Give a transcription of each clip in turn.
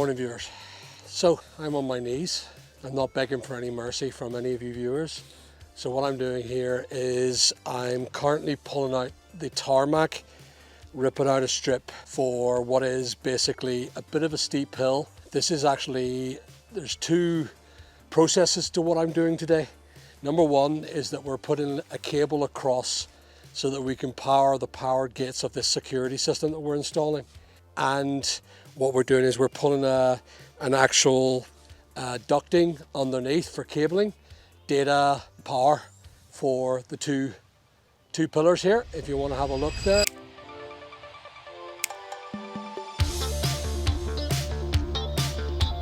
Morning viewers. So I'm on my knees. I'm not begging for any mercy from any of you viewers. So what I'm doing here is I'm currently pulling out the tarmac, ripping out a strip for what is basically a bit of a steep hill. This is actually, there's two processes to what I'm doing today. Number one is that we're putting a cable across so that we can power the powered gates of this security system that we're installing. And what we're doing is we're pulling an actual ducting underneath for cabling, data, power for the two pillars here, if you want to have a look there.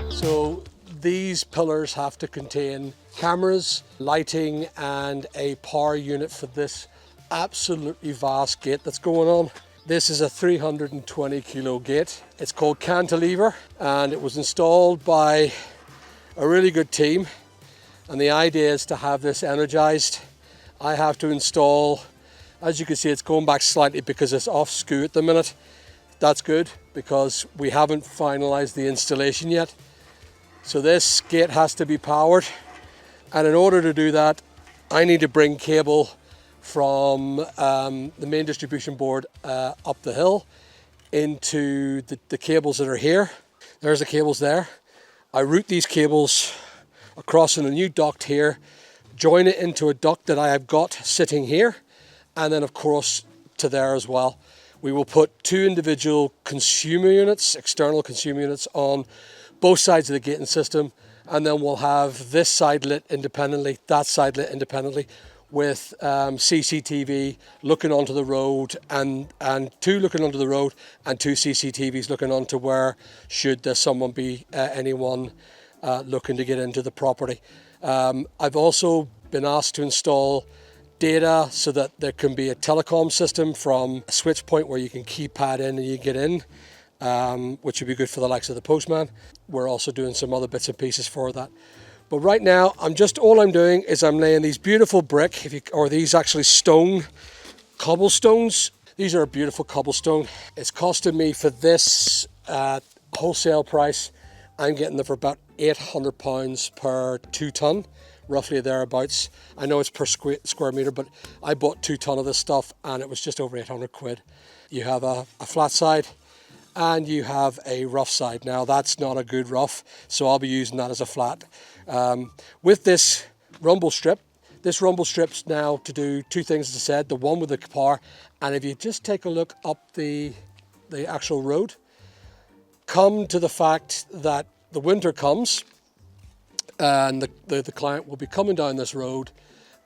So these pillars have to contain cameras, lighting, and a power unit for this absolutely vast gate that's going on. This is a 320 kilo gate. It's called Cantilever, and it was installed by a really good team. And the idea is to have this energized. I have to install, as you can see, it's going back slightly because it's off skew at the minute. That's good because we haven't finalized the installation yet. So this gate has to be powered. And in order to do that, I need to bring cable from the main distribution board up the hill into the cables that are here. There's the cables there. I route these cables across in a new duct here, join it into a duct that I have got sitting here, and then of course to there as well. We will put two individual consumer units, external consumer units, on both sides of the gating system, and then we'll have this side lit independently, that side lit independently, with CCTV looking onto the road and two looking onto the road and two CCTVs looking onto where should there someone be anyone looking to get into the property. I've also been asked to install data so that there can be a telecom system from a switch point where you can keypad in and you get in, which would be good for the likes of the postman. We're also doing some other bits and pieces for that. But right now, all I'm doing is I'm laying these beautiful brick, or these actually stone cobblestones. These are a beautiful cobblestone. It's costing me for this wholesale price, I'm getting them for about £800 per 2 ton, roughly thereabouts. I know it's per square meter, but I bought 2 ton of this stuff and it was just over 800 quid. You have a flat side and you have a rough side. Now that's not a good rough, so I'll be using that as a flat. With this rumble strip's now to do two things, as I said, the one with the power, and if you just take a look up the actual road, come to the fact that the winter comes and the client will be coming down this road,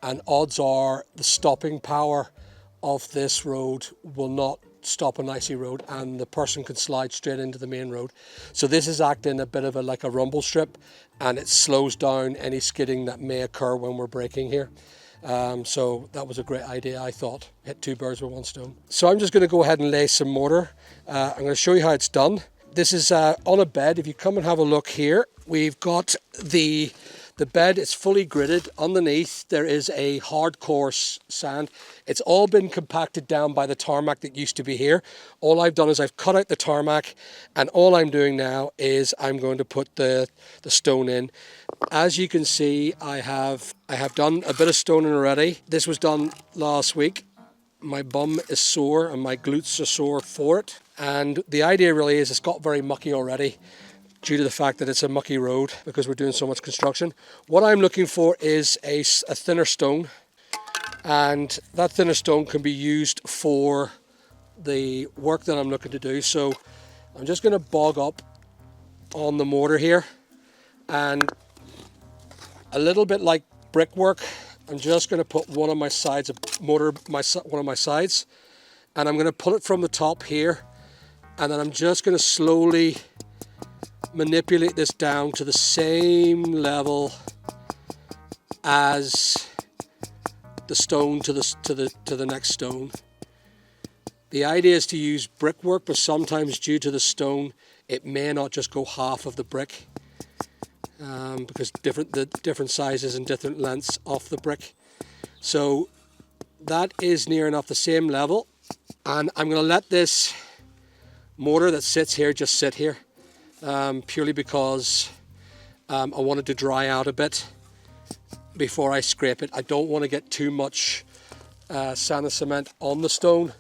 and odds are the stopping power of this road will not stop an icy road and the person can slide straight into the main road. So this is acting a bit of like a rumble strip, and it slows down any skidding that may occur when we're braking here. So that was a great idea, I thought. Hit two birds with one stone. So I'm just going to go ahead and lay some mortar. I'm going to show you how it's done. This is on a bed. If you come and have a look here, we've got the bed is fully gridded. Underneath there is a hardcore sand. It's all been compacted down by the tarmac that used to be here. All I've done is I've cut out the tarmac, and all I'm doing now is I'm going to put the stone in. As you can see, I have done a bit of stoning already. This was done last week. My bum is sore and my glutes are sore for it. And the idea really is it's got very mucky already, due to the fact that it's a mucky road because we're doing so much construction. What I'm looking for is a thinner stone, and that thinner stone can be used for the work that I'm looking to do. So I'm just going to bog up on the mortar here, and a little bit like brickwork, I'm just going to put one of my sides of mortar, one of my sides, and I'm going to pull it from the top here, and then I'm just going to slowly manipulate this down to the same level as the stone to the next stone. The idea is to use brickwork, but sometimes due to the stone it may not just go half of the brick, because the different sizes and different lengths of the brick. So that is near enough the same level, and I'm going to let this mortar that sits here just sit here. purely because I want it to dry out a bit before I scrape it. I don't want to get too much sand and cement on the stone,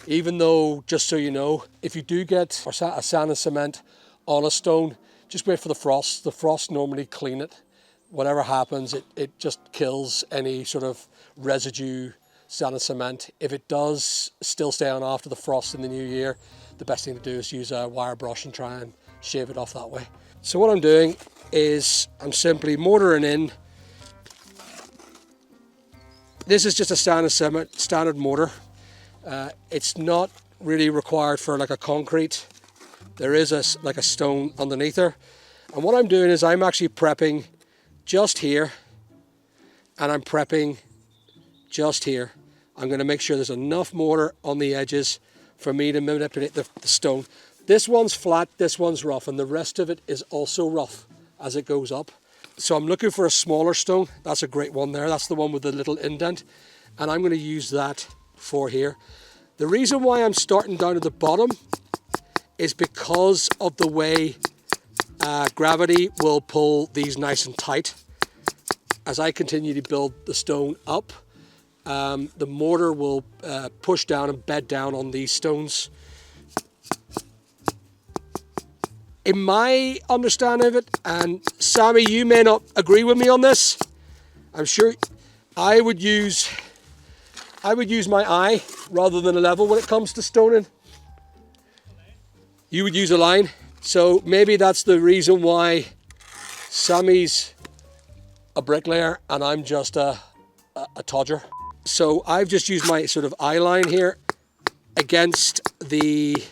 even though, just so you know, if you do get a sand and cement on a stone, just wait for the frost. The frost normally clean it. Whatever happens, it just kills any sort of residue sand and cement. If it does still stay on after the frost in the new year, the best thing to do is use a wire brush and try and shave it off that way. So what I'm doing is I'm simply mortaring in. This is just a standard mortar. It's not really required for like a concrete. There is like a stone underneath her. And what I'm doing is I'm actually prepping just here, and I'm prepping just here. I'm going to make sure there's enough mortar on the edges for me to manipulate the stone. This one's flat, this one's rough, and the rest of it is also rough as it goes up. So I'm looking for a smaller stone. That's a great one there. That's the one with the little indent. And I'm going to use that for here. The reason why I'm starting down at the bottom is because of the way gravity will pull these nice and tight. As I continue to build the stone up, the mortar will push down and bed down on these stones. In my understanding of it, and Sammy, you may not agree with me on this, I'm sure I would use my eye rather than a level when it comes to stoning. You would use a line. So maybe that's the reason why Sammy's a bricklayer and I'm just a todger. So I've just used my sort of eye line here against the,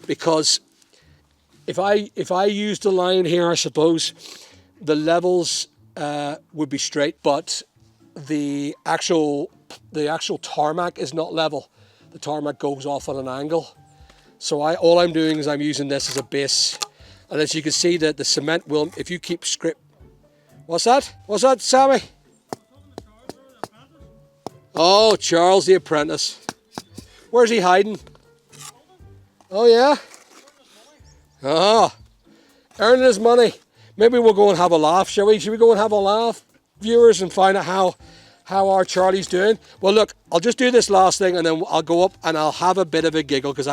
because if I used a line here, I suppose the levels would be straight, but the actual tarmac is not level. The tarmac goes off at an angle. So all I'm doing is I'm using this as a base. And as you can see, that the cement will, if you keep What's that? What's that, Sammy? Oh, Charles the apprentice. Where's he hiding? Oh, yeah? Oh, earning his money. Maybe we'll go and have a laugh, shall we? Should we go and have a laugh, viewers, and find out how our Charlie's doing? Well, look, I'll just do this last thing and then I'll go up and I'll have a bit of a giggle, because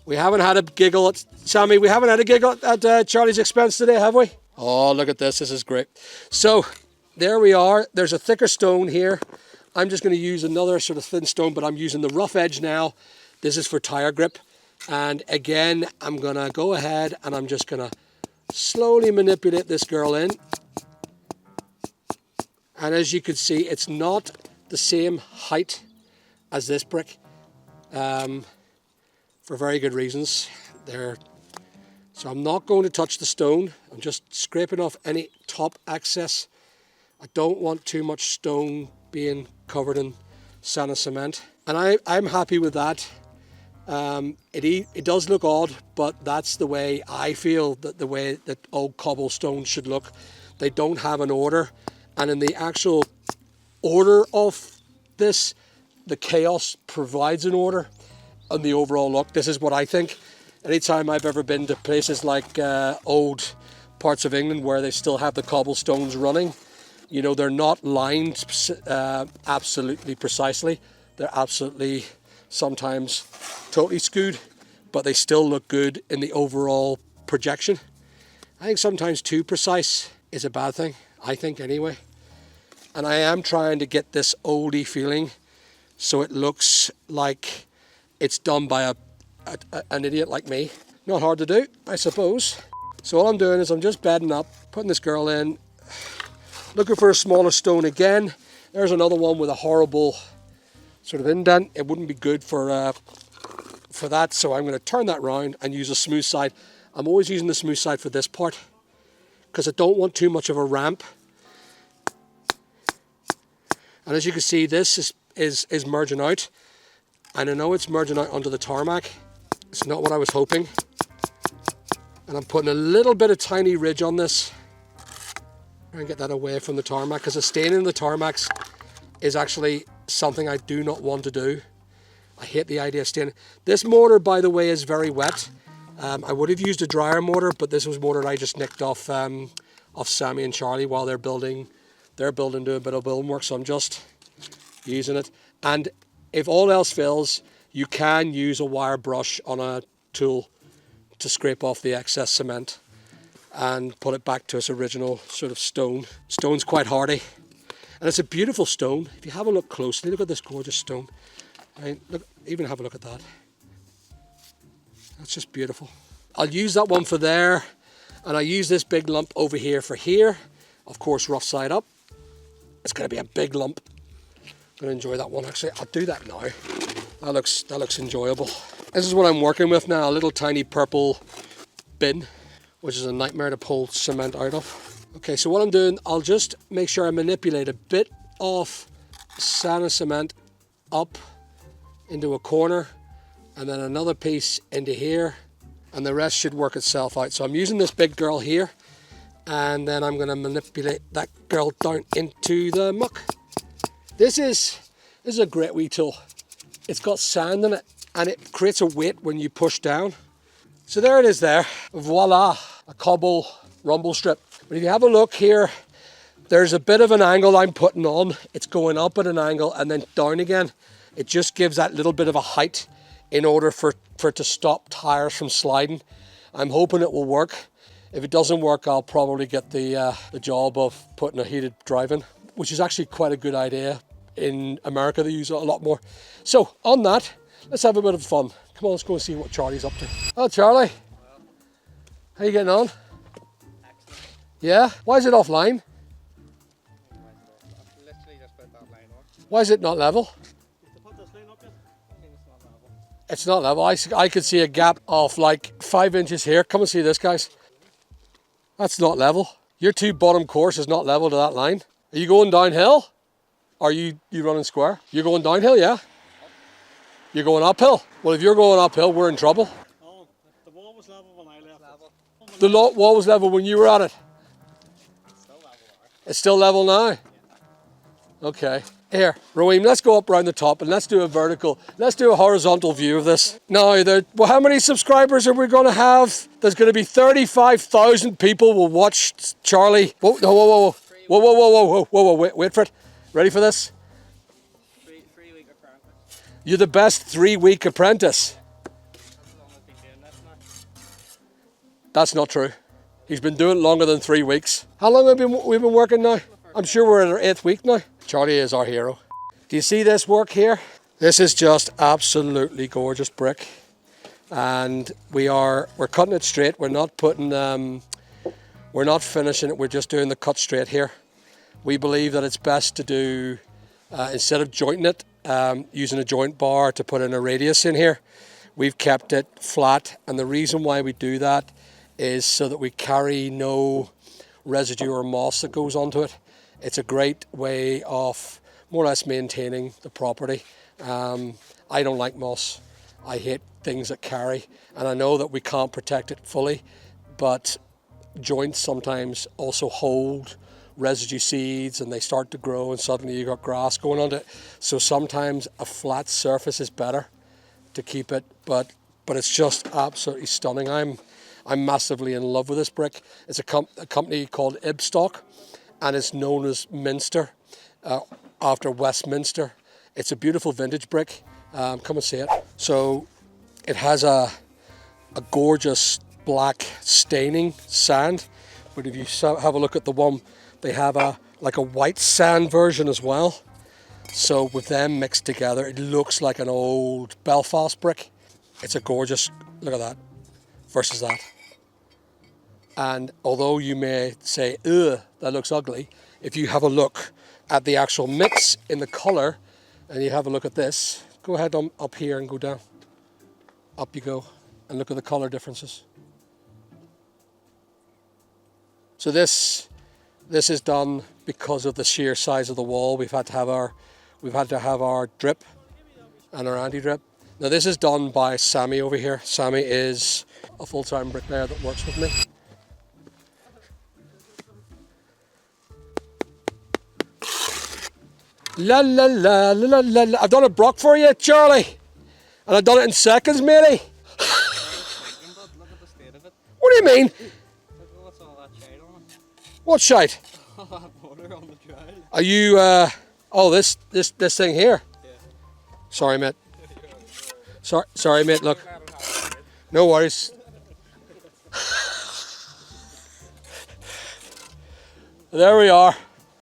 we haven't had a giggle at, Sammy, we haven't had a giggle at Charlie's expense today, have we? Oh, look at this. This is great. So there we are. There's a thicker stone here. I'm just going to use another sort of thin stone, but I'm using the rough edge now. This is for tire grip. And again, I'm going to go ahead and I'm just going to slowly manipulate this girl in. And as you can see, it's not the same height as this brick, for very good reasons. So I'm not going to touch the stone. I'm just scraping off any top excess. I don't want too much stone being covered in sand and cement. And I'm happy with that. It does look odd, but that's the way I feel that the way that old cobblestone should look. They don't have an order. And in the actual order of this, the chaos provides an order on the overall look. This is what I think. Anytime I've ever been to places like old parts of England where they still have the cobblestones running, you know, they're not lined absolutely precisely. They're absolutely sometimes totally skewed, but they still look good in the overall projection. I think sometimes too precise is a bad thing, I think anyway. And I am trying to get this oldie feeling so it looks like it's done by an idiot like me. Not hard to do, I suppose. So all I'm doing is I'm just bedding up, putting this girl in, looking for a smaller stone again. There's another one with a horrible sort of indent. It wouldn't be good for that, so I'm going to turn that round and use a smooth side. I'm always using the smooth side for this part because I don't want too much of a ramp. And as you can see, this is merging out. And I know it's merging out onto the tarmac. It's not what I was hoping. And I'm putting a little bit of tiny ridge on this. Try and get that away from the tarmac, because the staining of the tarmacs is actually something I do not want to do. I hate the idea of staining. This mortar, by the way, is very wet. I would have used a dryer mortar, but this was mortar I just nicked off Sammy and Charlie while they're building doing a bit of building work, so I'm just using it. And if all else fails, you can use a wire brush on a tool to scrape off the excess cement and put it back to its original sort of stone. Stone's quite hardy, and it's a beautiful stone. If you have a look closely, look at this gorgeous stone. I mean, look, even have a look at that. That's just beautiful. I'll use that one for there, and I use this big lump over here for here. Of course, rough side up. It's going to be a big lump. I'm going to enjoy that one actually. I'll do that now. That looks enjoyable. This is what I'm working with now, a little tiny purple bin, which is a nightmare to pull cement out of. Okay, so what I'm doing, I'll just make sure I manipulate a bit of sand and cement up into a corner, and then another piece into here, and the rest should work itself out. So I'm using this big girl here, and then I'm going to manipulate that girl down into the muck. This is a great wee tool. It's got sand in it, and it creates a weight when you push down. So there it is there. Voila, a cobble rumble strip. But if you have a look here, there's a bit of an angle I'm putting on. It's going up at an angle and then down again. It just gives that little bit of a height in order for it to stop tires from sliding. I'm hoping it will work. If it doesn't work, I'll probably get the job of putting a heated drive in, which is actually quite a good idea. In America, they use it a lot more. So on that, let's have a bit of fun. Come on, let's go and see what Charlie's up to. Oh, Charlie. How you getting on? Excellent. Yeah? Why is it offline? Literally just put that line on. Why is it not level? To put this line up yet? I think it's not level. It's not level. I could see a gap of like 5 inches here. Come and see this, guys. That's not level. Your two bottom course is not level to that line. Are you going downhill? Or are you running square? You're going downhill, yeah? You're going uphill? Well, if you're going uphill, we're in trouble. No, the wall was level when I left. Level. The wall was level when you were at it. It's still level there. It's still level now? Yeah. Okay. Here, Roeem, let's go up around the top and let's do a vertical. Let's do a horizontal view of this. Now, well, how many subscribers are we going to have? There's going to be 35,000 people will watch Charlie. Whoa, whoa, wait for it. Ready for this? 3-week apprentice. You're the best 3-week apprentice. That's as long as I've been doing this now. That's not true. He's been doing it longer than 3 weeks. How long have we been working now? I'm sure we're in our 8th week now. Charlie is our hero. Do you see this work here? This is just absolutely gorgeous brick. And we're cutting it straight. We're not finishing it. We're just doing the cut straight here. We believe that it's best to do, instead of jointing it, using a joint bar to put in a radius in here, we've kept it flat. And the reason why we do that is so that we carry no residue or moss that goes onto it. It's a great way of more or less maintaining the property. I don't like moss. I hate things that carry. And I know that we can't protect it fully, but joints sometimes also hold residue seeds and they start to grow and suddenly you got grass going on it. So sometimes a flat surface is better to keep it, but it's just absolutely stunning. I'm massively in love with this brick. It's a company called Ibstock, and it's known as Minster, after Westminster. It's a beautiful vintage brick. Come and see it. So it has a gorgeous black staining sand, but if you have a look at the one, they have like a white sand version as well. So with them mixed together, it looks like an old Belfast brick. It's a gorgeous, look at that, versus that. And although you may say, ugh, that looks ugly, if you have a look at the actual mix in the colour, and you have a look at this, go ahead up here and go down. Up you go, and look at the colour differences. So this is done because of the sheer size of the wall. We've had to have our drip and our anti-drip. Now this is done by Sammy over here. Sammy is a full-time bricklayer that works with me. La la la la la la. I've done a brock for you, Charlie. And I've done it in seconds, matey. What do you mean? Look what's all that shade on it. What shite? All that water on the trail. Are you, oh, this thing here? Yeah. Sorry, mate. Sorry, mate, look. No worries. There we are.